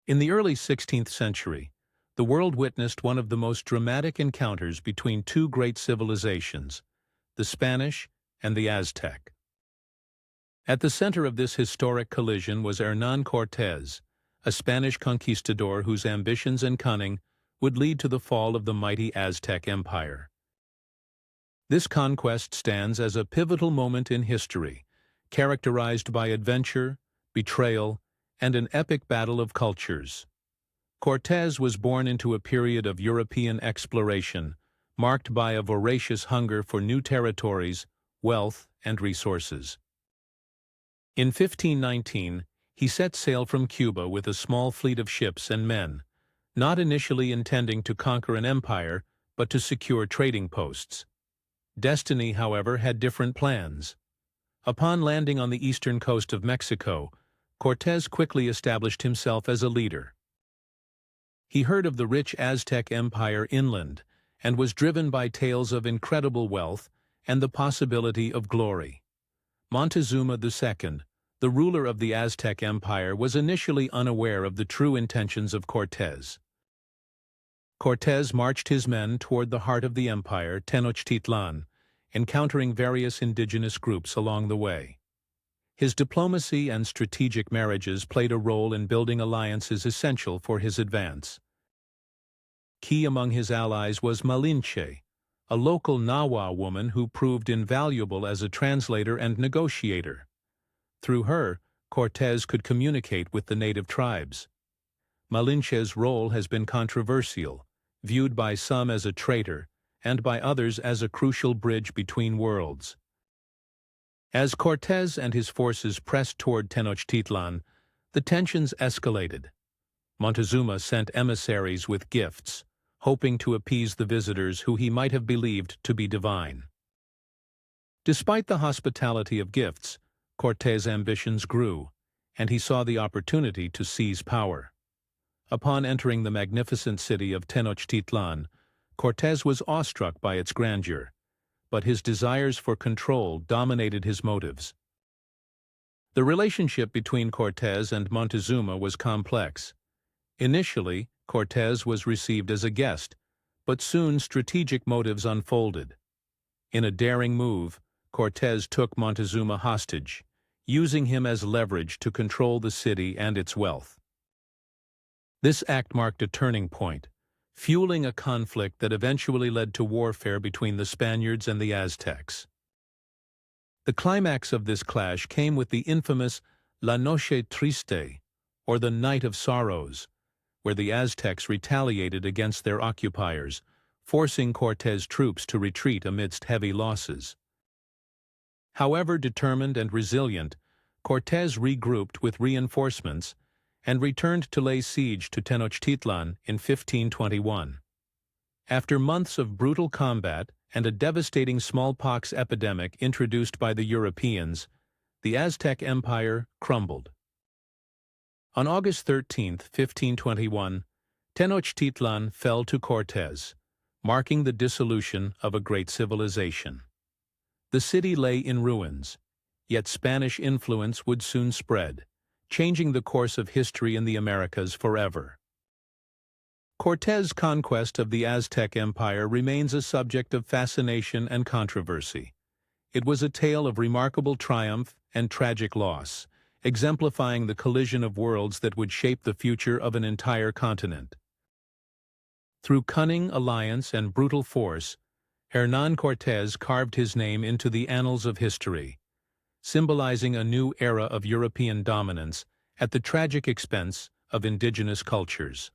In the early 16th century, the world witnessed one of the most dramatic encounters between two great civilizations, the Spanish and the Aztec. At the center of this historic collision was Hernán Cortés, a Spanish conquistador whose ambitions and cunning would lead to the fall of the mighty Aztec Empire. This conquest stands as a pivotal moment in history, characterized by adventure, betrayal, and an epic battle of cultures. Cortés was born into a period of European exploration, marked by a voracious hunger for new territories, wealth, and resources. In 1519, he set sail from Cuba with a small fleet of ships and men, not initially intending to conquer an empire, but to secure trading posts. Destiny, however, had different plans. Upon landing on the eastern coast of Mexico, Cortés quickly established himself as a leader. He heard of the rich Aztec Empire inland and was driven by tales of incredible wealth and the possibility of glory. Montezuma II, the ruler of the Aztec Empire, was initially unaware of the true intentions of Cortés. Cortés marched his men toward the heart of the empire, Tenochtitlan, encountering various indigenous groups along the way. His diplomacy and strategic marriages played a role in building alliances essential for his advance. Key among his allies was Malinche, a local Nahua woman who proved invaluable as a translator and negotiator. Through her, Cortés could communicate with the native tribes. Malinche's role has been controversial, viewed by some as a traitor and by others as a crucial bridge between worlds. As Cortés and his forces pressed toward Tenochtitlan, the tensions escalated. Montezuma sent emissaries with gifts, hoping to appease the visitors who he might have believed to be divine. Despite the hospitality of gifts, Cortés' ambitions grew, and he saw the opportunity to seize power. Upon entering the magnificent city of Tenochtitlan, Cortés was awestruck by its grandeur, but his desires for control dominated his motives. The relationship between Cortés and Montezuma was complex. Initially, Cortés was received as a guest, but soon strategic motives unfolded. In a daring move, Cortés took Montezuma hostage, using him as leverage to control the city and its wealth. This act marked a turning point, fueling a conflict that eventually led to warfare between the Spaniards and the Aztecs. The climax of this clash came with the infamous La Noche Triste, or the Night of Sorrows, where the Aztecs retaliated against their occupiers, forcing Cortés' troops to retreat amidst heavy losses. However determined and resilient, Cortés regrouped with reinforcements and returned to lay siege to Tenochtitlan in 1521. After months of brutal combat and a devastating smallpox epidemic introduced by the Europeans, the Aztec Empire crumbled. On August 13, 1521, Tenochtitlan fell to Cortés, marking the dissolution of a great civilization. The city lay in ruins, yet Spanish influence would soon spread, changing the course of history in the Americas forever. Cortés' conquest of the Aztec Empire remains a subject of fascination and controversy. It was a tale of remarkable triumph and tragic loss, exemplifying the collision of worlds that would shape the future of an entire continent. Through cunning, alliance, and brutal force, Hernán Cortés carved his name into the annals of history, symbolizing a new era of European dominance at the tragic expense of indigenous cultures.